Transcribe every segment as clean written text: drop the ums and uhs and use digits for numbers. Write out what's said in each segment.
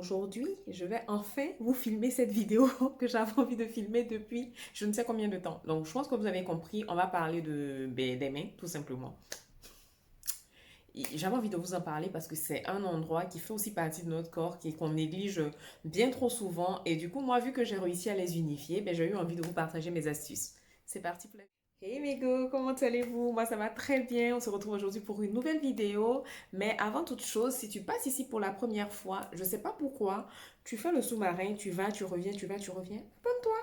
Aujourd'hui, je vais enfin vous filmer cette vidéo que j'avais envie de filmer depuis je ne sais combien de temps. Donc, je pense que vous avez compris, on va parler des mains, tout simplement. J'avais envie de vous en parler parce que c'est un endroit qui fait aussi partie de notre corps, qu'on néglige bien trop souvent. Et du coup, moi, vu que j'ai réussi à les unifier, ben, j'ai eu envie de vous partager mes astuces. C'est parti pour la... Hey mes go, comment allez-vous? Moi ça va très bien, on se retrouve aujourd'hui pour une nouvelle vidéo. Mais avant toute chose, si tu passes ici pour la première fois, je ne sais pas pourquoi, tu fais le sous-marin, tu vas, tu reviens, tu vas, tu reviens. Abonne-toi.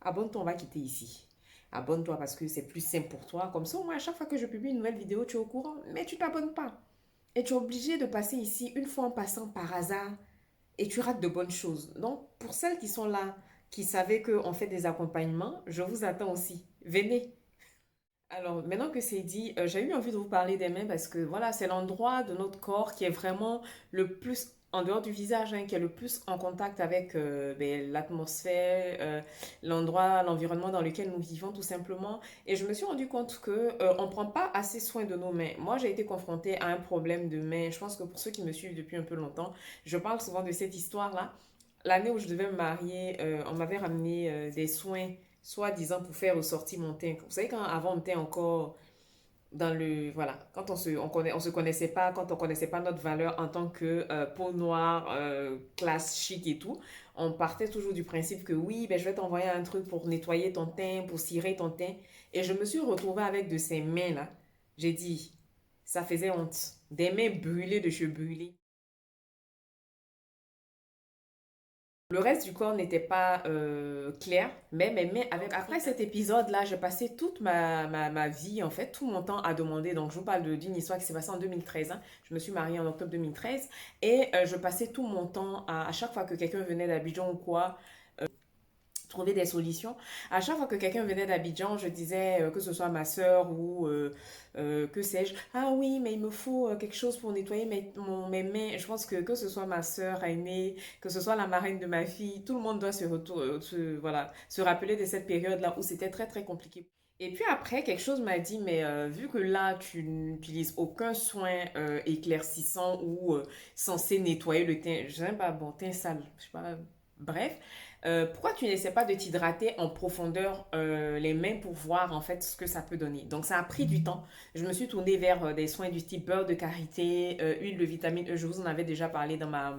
Abonne-toi, on va quitter ici. Abonne-toi parce que c'est plus simple pour toi. Comme ça, au moins, à chaque fois que je publie une nouvelle vidéo, tu es au courant. Mais tu t'abonnes pas. Et tu es obligé de passer ici une fois en passant par hasard et tu rates de bonnes choses. Donc, pour celles qui sont là, qui savaient qu'on fait des accompagnements, je vous attends aussi. Venez. Alors, maintenant que c'est dit, j'ai eu envie de vous parler des mains parce que voilà, c'est l'endroit de notre corps qui est vraiment le plus, en dehors du visage, hein, qui est le plus en contact avec ben, l'atmosphère, l'endroit, l'environnement dans lequel nous vivons tout simplement. Et je me suis rendu compte que on ne prend pas assez soin de nos mains. Moi, j'ai été confrontée à un problème de mains. Je pense que pour ceux qui me suivent depuis un peu longtemps, je parle souvent de cette histoire-là. L'année où je devais me marier, on m'avait ramené des soins soi-disant pour faire ressortir mon teint. Vous savez, quand avant on était encore dans le... Voilà, quand on se connaissait pas, quand on connaissait pas notre valeur en tant que peau noire, classe chic et tout, on partait toujours du principe que oui, ben, je vais t'envoyer un truc pour nettoyer ton teint, pour cirer ton teint. Et je me suis retrouvée avec de ces mains-là. J'ai dit, ça faisait honte. Des mains brûlées de cheveux brûlés. Le reste du corps n'était pas clair, mais avec, après cet épisode-là, j'ai passé toute ma vie, en fait, tout mon temps à demander. Donc, je vous parle d'une histoire qui s'est passée en 2013. Hein. Je me suis mariée en octobre 2013 et je passais tout mon temps à chaque fois que quelqu'un venait d'Abidjan ou quoi, trouver des solutions. À chaque fois que quelqu'un venait d'Abidjan, je disais que ce soit ma sœur ou que sais-je. Ah oui, mais il me faut quelque chose pour nettoyer mes mains. Je pense que ce soit ma sœur aînée, que ce soit la marraine de ma fille, tout le monde doit voilà, se rappeler de cette période-là où c'était très très compliqué. Et puis après, quelque chose m'a dit, mais vu que là, tu n'utilises aucun soin éclaircissant ou censé nettoyer le teint, je sais pas, bon, teint sale, je sais pas, bref, pourquoi tu n'essaies pas de t'hydrater en profondeur les mains pour voir en fait ce que ça peut donner? Donc ça a pris du temps. Je me suis tournée vers des soins du type beurre de karité, huile de vitamine E. Je vous en avais déjà parlé dans ma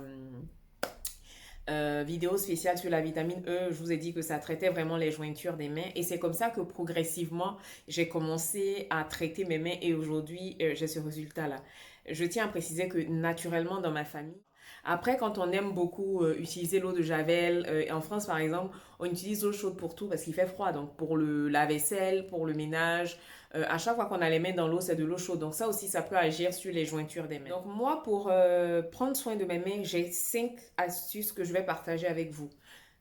vidéo spéciale sur la vitamine E. Je vous ai dit que ça traitait vraiment les jointures des mains. Et c'est comme ça que progressivement, j'ai commencé à traiter mes mains et aujourd'hui, j'ai ce résultat-là. Je tiens à préciser que naturellement dans ma famille, après, quand on aime beaucoup utiliser l'eau de Javel, en France par exemple, on utilise l'eau chaude pour tout parce qu'il fait froid. Donc pour le lave-vaisselle, pour le ménage, à chaque fois qu'on a les mains dans l'eau, c'est de l'eau chaude. Donc ça aussi, ça peut agir sur les jointures des mains. Donc moi, pour prendre soin de mes mains, j'ai 5 astuces que je vais partager avec vous.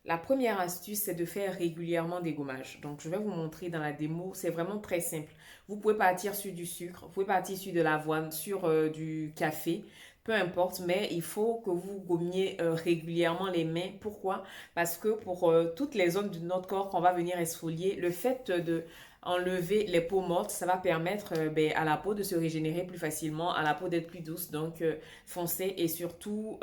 La première astuce, c'est de faire régulièrement des gommages. Donc, je vais vous montrer dans la démo. C'est vraiment très simple. Vous pouvez partir sur du sucre, vous pouvez partir sur de l'avoine, sur du café, peu importe, mais il faut que vous gommiez régulièrement les mains. Pourquoi? Parce que pour toutes les zones de notre corps qu'on va venir exfolier, le fait de enlever les peaux mortes, ça va permettre ben, à la peau de se régénérer plus facilement, à la peau d'être plus douce, donc foncez et surtout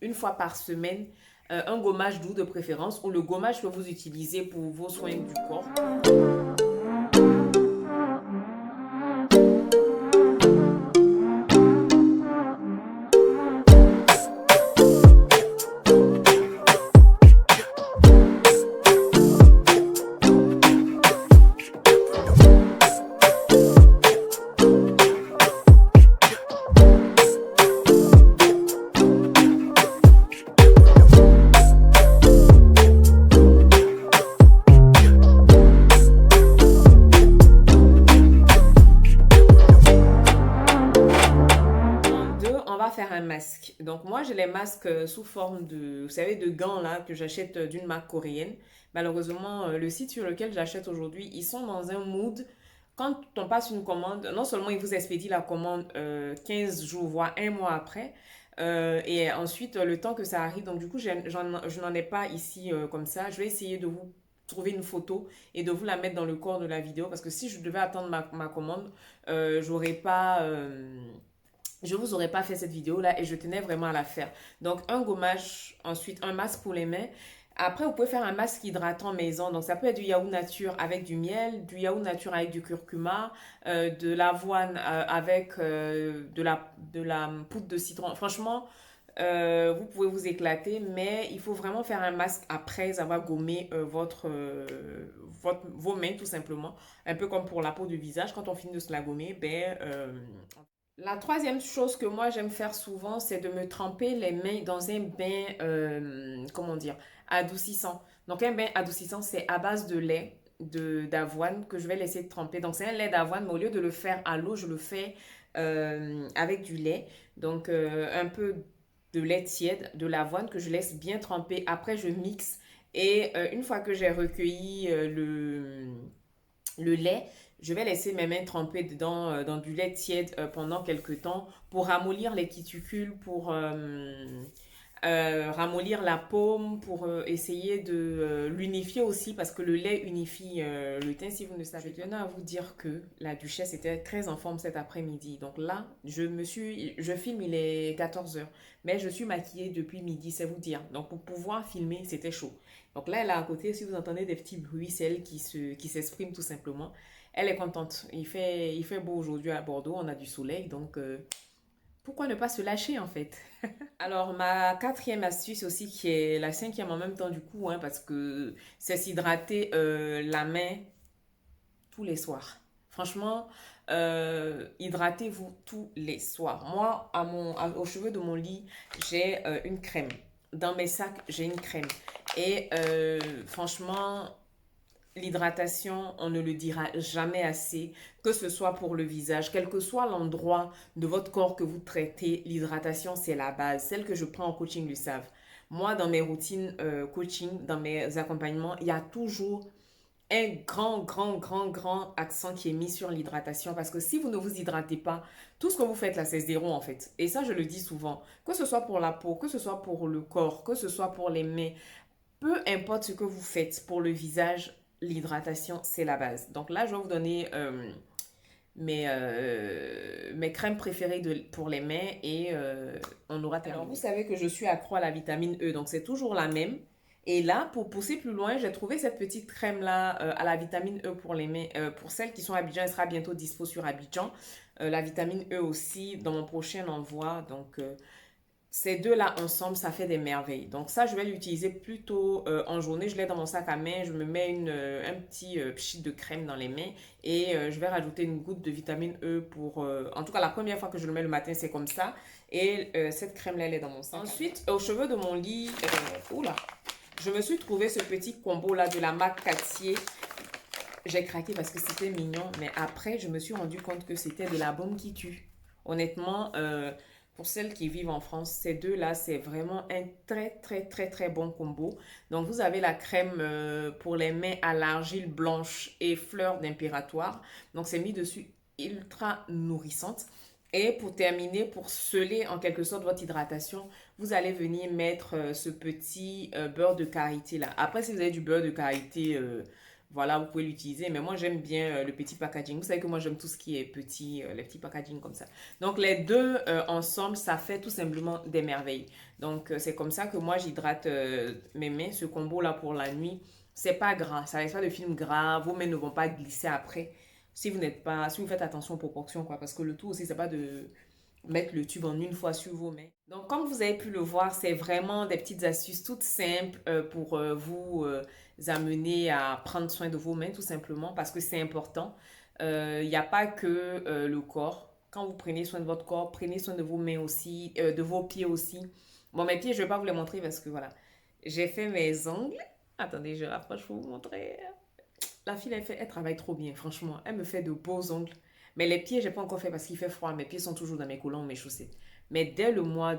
une fois par semaine, un gommage doux de préférence ou le gommage que vous utilisez pour vos soins du corps. On va faire un masque. Donc moi, j'ai les masques sous forme de, vous savez, de gants là que j'achète d'une marque coréenne. Malheureusement, le site sur lequel j'achète aujourd'hui, ils sont dans un mood. Quand on passe une commande, non seulement ils vous expédient la commande 15 jours, voire un mois après, et ensuite le temps que ça arrive. Donc du coup, je n'en ai pas ici comme ça. Je vais essayer de vous trouver une photo et de vous la mettre dans le corps de la vidéo parce que si je devais attendre ma commande, j'aurais pas je vous aurais pas fait cette vidéo là et je tenais vraiment à la faire. Donc un gommage, ensuite un masque pour les mains. Après, vous pouvez faire un masque hydratant maison. Donc ça peut être du yaourt nature avec du miel, du yaourt nature avec du curcuma, de l'avoine avec de la poudre de citron. Franchement, vous pouvez vous éclater, mais il faut vraiment faire un masque après avoir gommé vos mains tout simplement. Un peu comme pour la peau du visage, quand on finit de se la gommer, la troisième chose que moi j'aime faire souvent, c'est de me tremper les mains dans un bain, comment dire, adoucissant. Donc un bain adoucissant, c'est à base de lait d'avoine que je vais laisser tremper. Donc c'est un lait d'avoine, mais au lieu de le faire à l'eau, je le fais avec du lait. Donc un peu de lait tiède, de l'avoine que je laisse bien tremper. Après, je mixe. Et une fois que j'ai recueilli le lait, je vais laisser mes mains trempées dedans dans du lait tiède pendant quelques temps pour ramollir les cuticules, pour ramollir la paume, pour essayer de l'unifier aussi parce que le lait unifie le teint si vous ne le savez. Je tenais à vous dire que la duchesse était très en forme cet après-midi. Donc là, je filme, il est 14 heures, mais je suis maquillée depuis midi, c'est vous dire. Donc pour pouvoir filmer, c'était chaud. Donc là, elle est à côté, si vous entendez des petits bruits, c'est elle qui s'exprime tout simplement. Elle est contente. Il fait beau aujourd'hui à Bordeaux, on a du soleil, donc pourquoi ne pas se lâcher en fait? Alors, ma quatrième astuce aussi, qui est la cinquième en même temps du coup, hein, parce que c'est s'hydrater la main tous les soirs. Franchement, hydratez-vous tous les soirs. Moi, aux cheveux de mon lit, j'ai une crème. Dans mes sacs, j'ai une crème. Et franchement, l'hydratation, on ne le dira jamais assez, que ce soit pour le visage, quel que soit l'endroit de votre corps que vous traitez, l'hydratation, c'est la base. Celles que je prends en coaching le savent. Moi, dans mes routines coaching, dans mes accompagnements, il y a toujours un grand, grand, grand, grand accent qui est mis sur l'hydratation parce que si vous ne vous hydratez pas, tout ce que vous faites là, c'est zéro en fait. Et ça, je le dis souvent, que ce soit pour la peau, que ce soit pour le corps, que ce soit pour les mains, peu importe ce que vous faites pour le visage, l'hydratation, c'est la base. Donc là, je vais vous donner mes crèmes préférées pour les mains et on aura terminé. Alors, vous savez que je suis accro à la vitamine E, donc c'est toujours la même. Et là, pour pousser plus loin, j'ai trouvé cette petite crème-là à la vitamine E pour les mains. Pour celles qui sont à Abidjan, elle sera bientôt dispo sur Abidjan. La vitamine E aussi dans mon prochain envoi. Donc, ces deux-là ensemble, ça fait des merveilles. Donc ça, je vais l'utiliser plutôt en journée. Je l'ai dans mon sac à main. Je me mets un petit pchit de crème dans les mains et je vais rajouter une goutte de vitamine E pour... en tout cas, la première fois que je le mets le matin, c'est comme ça. Et cette crème-là, elle est dans mon sac. Ensuite, aux cheveux de mon lit, oula, je me suis trouvé ce petit combo-là de la marque Cartier. J'ai craqué parce que c'était mignon, mais après, je me suis rendu compte que c'était de la bombe qui tue. Honnêtement, pour celles qui vivent en France, ces deux-là, c'est vraiment un très, très, très, très bon combo. Donc, vous avez la crème pour les mains à l'argile blanche et fleurs d'impératoire. Donc, c'est mis dessus ultra nourrissante. Et pour terminer, pour sceller en quelque sorte votre hydratation, vous allez venir mettre ce petit beurre de karité là. Après, si vous avez du beurre de karité, voilà, vous pouvez l'utiliser. Mais moi, j'aime bien le petit packaging. Vous savez que moi, j'aime tout ce qui est petit, les petits packaging comme ça. Donc, les deux ensemble, ça fait tout simplement des merveilles. Donc, c'est comme ça que moi, j'hydrate mes mains. Ce combo-là pour la nuit, c'est pas gras. Ça laisse pas de film gras. Vos mains ne vont pas glisser après. Si vous faites attention aux proportions, quoi. Parce que le tout aussi, c'est pas de mettre le tube en une fois sur vos mains. Donc, comme vous avez pu le voir, c'est vraiment des petites astuces toutes simples pour vous amener à prendre soin de vos mains, tout simplement, parce que c'est important. Il n'y a pas que le corps. Quand vous prenez soin de votre corps, prenez soin de vos mains aussi, de vos pieds aussi. Bon, mes pieds, je ne vais pas vous les montrer parce que voilà, j'ai fait mes ongles. Attendez, je rapproche pour vous montrer. La fille, elle travaille trop bien, franchement. Elle me fait de beaux ongles. Mais les pieds, j'ai pas encore fait parce qu'il fait froid. Mes pieds sont toujours dans mes collants, mes chaussettes. Mais dès le mois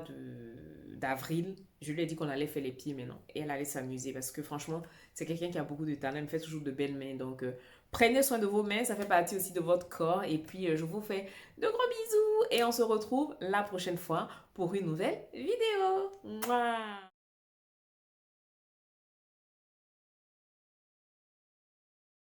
d'avril, je lui ai dit qu'on allait faire les pieds maintenant. Et elle allait s'amuser parce que franchement, c'est quelqu'un qui a beaucoup de talent. Elle me fait toujours de belles mains. Donc, prenez soin de vos mains. Ça fait partie aussi de votre corps. Et puis, je vous fais de gros bisous. Et on se retrouve la prochaine fois pour une nouvelle vidéo. Mouah.